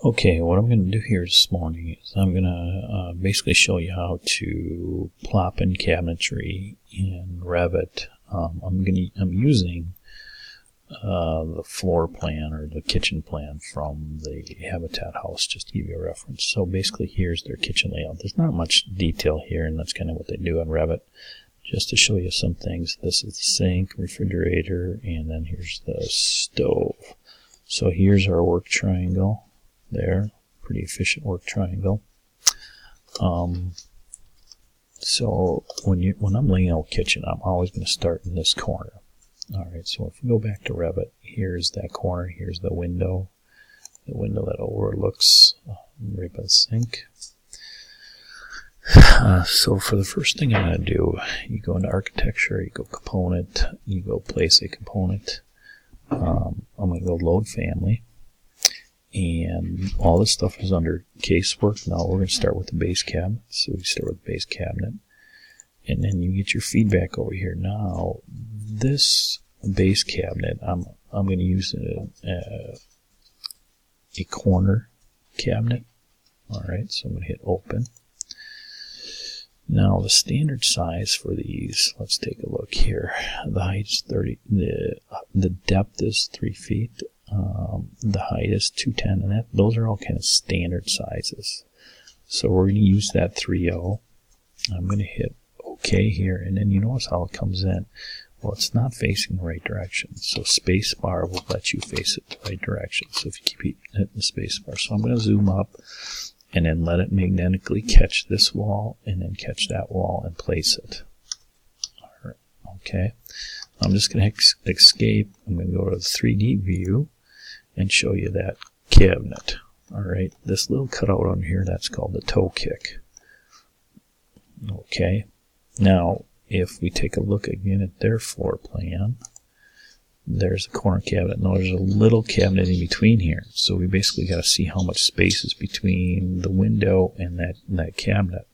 Okay, what I'm going to do here this morning is I'm going to basically show you how to plop in cabinetry in Revit. I'm using the floor plan or the kitchen plan from the Habitat house, just to give you a reference. So basically here's their kitchen layout. There's not much detail here, and that's kind of what they do on Revit. Just to show you some things, this is the sink, refrigerator, and then here's the stove. So here's our work triangle. There, pretty efficient work triangle. So when I'm laying out kitchen, I'm always going to start in this corner. All right, so if we go back to Revit, here's that corner. Here's the window that overlooks right by the sink. So for the first thing I'm going to do, you go into architecture, you go component, you go place a component. I'm going to go load family. And all this stuff is under casework. Now we're going to start with the base cabinet. So we start with the base cabinet. And then you get your feedback over here. Now, this base cabinet, I'm going to use a corner cabinet. All right, so I'm going to hit open. Now, the standard size for these, let's take a look here. The height is 30, the depth is 3 feet. The height is 210, and those are all kind of standard sizes. So we're going to use that 3.0. I'm going to hit OK here, and then you notice how it comes in. Well, it's not facing the right direction, so space bar will let you face it the right direction. So if you keep hitting the space bar, so I'm going to zoom up and then let it magnetically catch this wall and then catch that wall and place it. All right, okay. I'm just going to escape. I'm going to go to the 3D view and show you that cabinet. All right, this little cutout on here, that's called the toe kick. Okay, now if we take a look again at their floor plan, there's a corner cabinet. Now there's a little cabinet in between here, so we basically got to see how much space is between the window and that cabinet.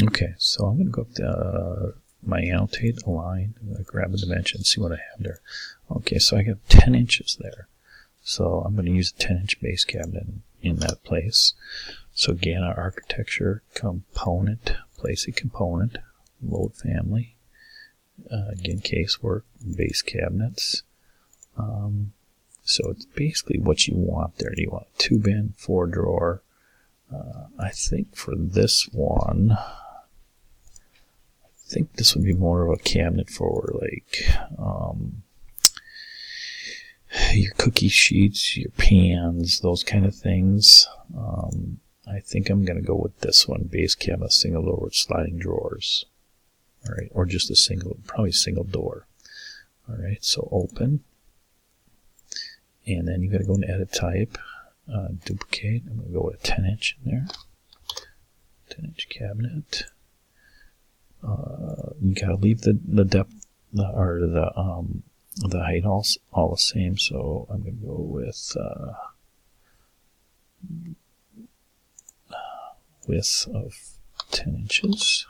Okay, so I'm going to go up to my annotate, align, I'm going to grab a dimension, see what I have there. Okay, so I got 10 inches there. So I'm going to use a 10-inch base cabinet in that place. So again, our architecture component, place a component, load family, again, casework, base cabinets. So it's basically what you want there. You want a 2-bin, 4-drawer. I think for this one, I think this would be more of a cabinet for like your cookie sheets, your pans, those kind of things. I think I'm going to go with this one, base cabinet, single door with sliding drawers. All right, or just a single, probably single door. All right, so open. And then you got to go into edit type, duplicate. I'm going to go with a 10-inch in there. 10-inch cabinet. You got to leave the depth or the height all the same. So I'm going to go with width of 10 inches.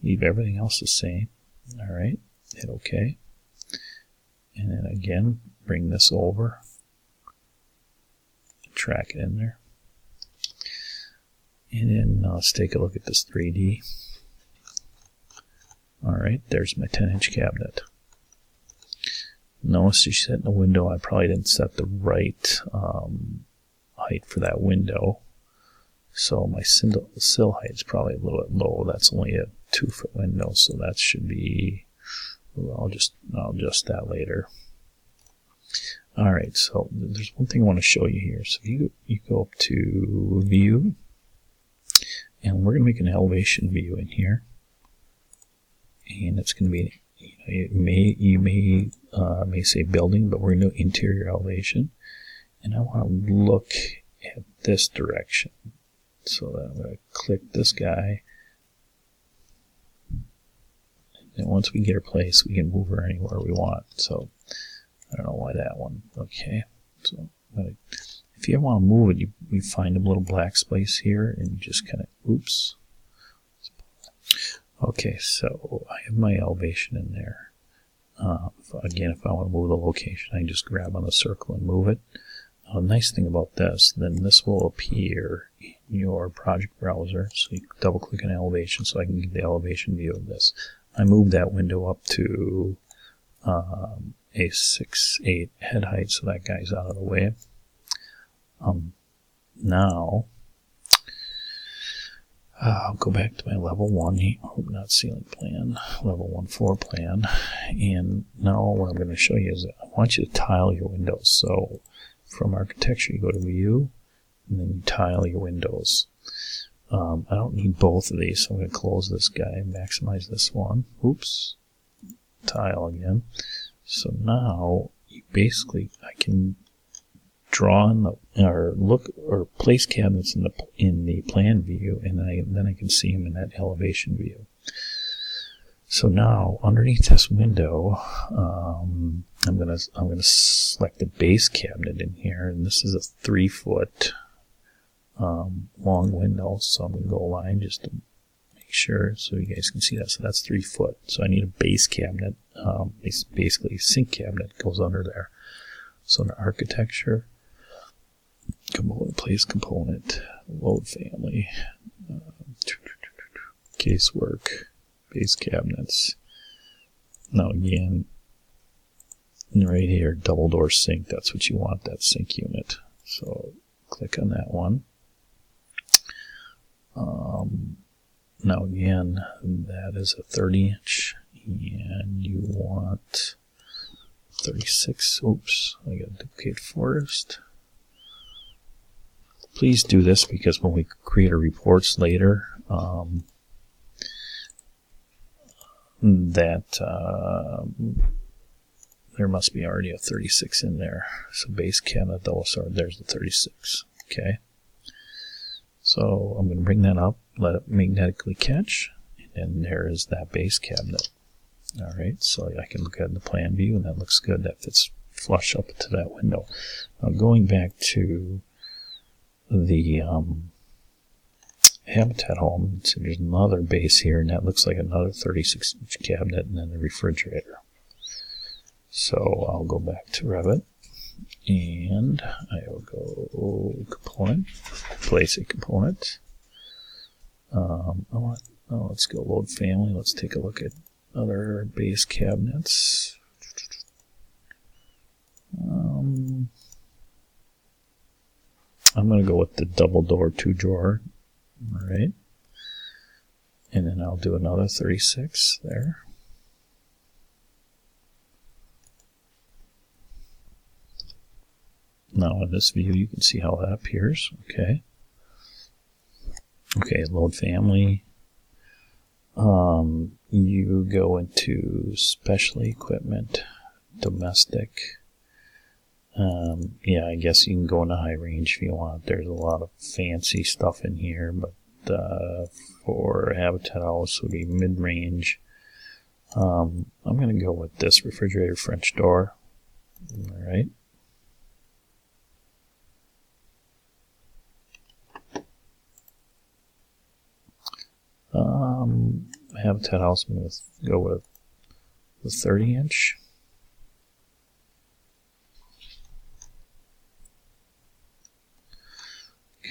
Leave everything else the same. All right, hit OK. And then again, bring this over. Track it in there. And then let's take a look at this 3D. All right, there's my 10-inch cabinet. Notice you set in the window, I probably didn't set the right height for that window. So my sill height is probably a little bit low. That's only a 2-foot window, so that should be, well, I'll adjust that later. All right, so there's one thing I want to show you here. So you go up to View, and we're going to make an elevation view in here. And it's going to be, you may say building, but we're going to do interior elevation. And I want to look at this direction. So that I'm going to click this guy. And once we get her placed, we can move her anywhere we want. So I don't know why that one. Okay. So if you ever want to move it, you find a little black space here and you just kind of, oops. Okay, so I have my elevation in there. Again, if I want to move the location, I can just grab on the circle and move it. The nice thing about this, then this will appear in your project browser. So you double click on elevation so I can get the elevation view of this. I moved that window up to a 6/8 head height, so that guy's out of the way. Now, I'll go back to my level 1, not ceiling plan, level 1 floor plan. And now what I'm going to show you is I want you to tile your windows. So from architecture, you go to view, and then you tile your windows. I don't need both of these, so I'm going to close this guy, maximize this one. Oops. Tile again. So now, basically, I can draw in or look or place cabinets in the plan view, and then I can see them in that elevation view. So now, underneath this window, I'm gonna select the base cabinet in here, and this is a 3-foot long window. So I'm gonna go align just to make sure so you guys can see that. So that's 3 foot. So I need a base cabinet. It's basically a sink cabinet goes under there. So in architecture, component, place component, load family, casework, base cabinets. Now again, right here, double door sink, that's what you want, that sink unit. So click on that one. Now again, that is a 30-inch, and you want 36. Oops, I got to duplicate forest. Please do this because when we create our reports later, there must be already a 36 in there. So base cabinet double sword, there's the 36. Okay. So I'm going to bring that up, let it magnetically catch, and there is that base cabinet. Alright, so I can look at the plan view, and that looks good. That fits flush up to that window. Now going back to the Habitat home, so there's another base here, and that looks like another 36-inch cabinet, and then the refrigerator. So I'll go back to Revit, and I will go component, place a component. Let's go load family. Let's take a look at other base cabinets. I'm going to go with the double door 2-drawer. All right. And then I'll do another 36 there. Now in this view, you can see how that appears. Okay. Okay, load family. You go into specialty equipment, domestic. Yeah, I guess you can go into high range if you want. There's a lot of fancy stuff in here, but for Habitat House would be mid-range. I'm going to go with this refrigerator French door. All right. Habitat House, I'm going to go with the 30-inch.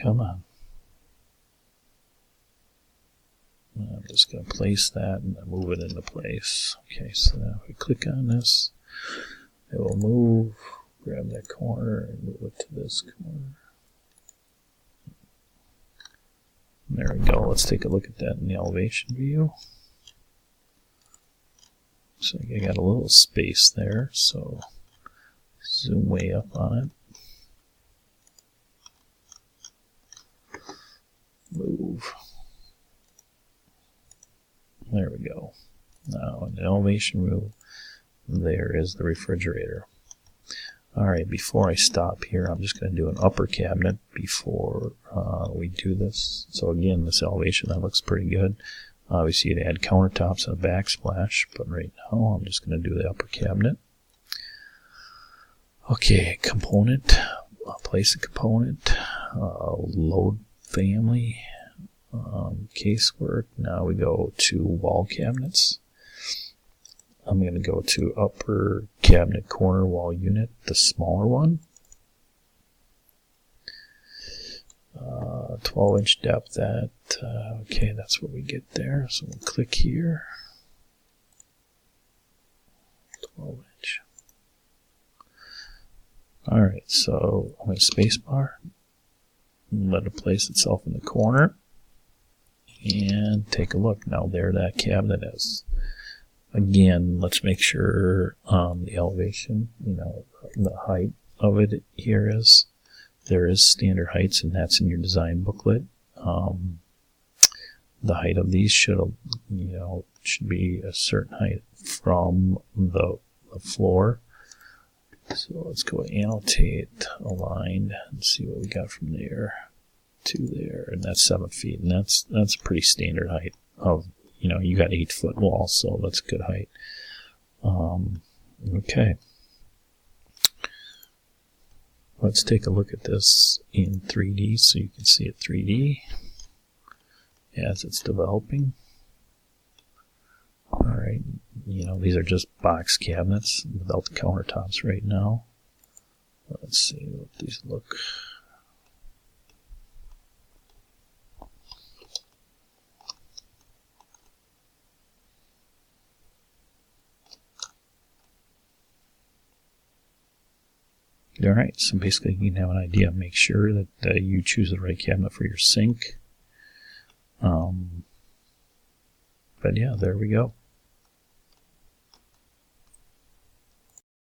Come on. I'm just going to place that and then move it into place. Okay, so now if we click on this, it will move, grab that corner and move it to this corner. There we go. Let's take a look at that in the elevation view. So I got a little space there, so zoom way up on it. Move. There we go. Now in the elevation view, there is the refrigerator. Alright, before I stop here, I'm just going to do an upper cabinet before we do this. So again, this elevation, that looks pretty good. Obviously, you'd add countertops and a backsplash, but right now I'm just going to do the upper cabinet. Okay, component, place a component, load family, casework. Now we go to wall cabinets. I'm going to go to upper cabinet corner wall unit, the smaller one. 12-inch depth at, okay, that's what we get there. So we'll click here. 12-inch. Alright, so I'm going to spacebar. Let it place itself in the corner. And take a look. Now there that cabinet is. Again, let's make sure the elevation, the height of it here is. There is standard heights, and that's in your design booklet. The height of these should be a certain height from the floor. So let's go annotate, align, and see what we got from there to there, and that's 7 feet, and that's a pretty standard height of, you got 8-foot walls, so that's a good height. Okay. Let's take a look at this in 3D so you can see it 3D as it's developing. Alright, these are just box cabinets without the countertops right now. Let's see what these look. Alright, so basically you can have an idea. Make sure that you choose the right cabinet for your sink. But yeah, there we go.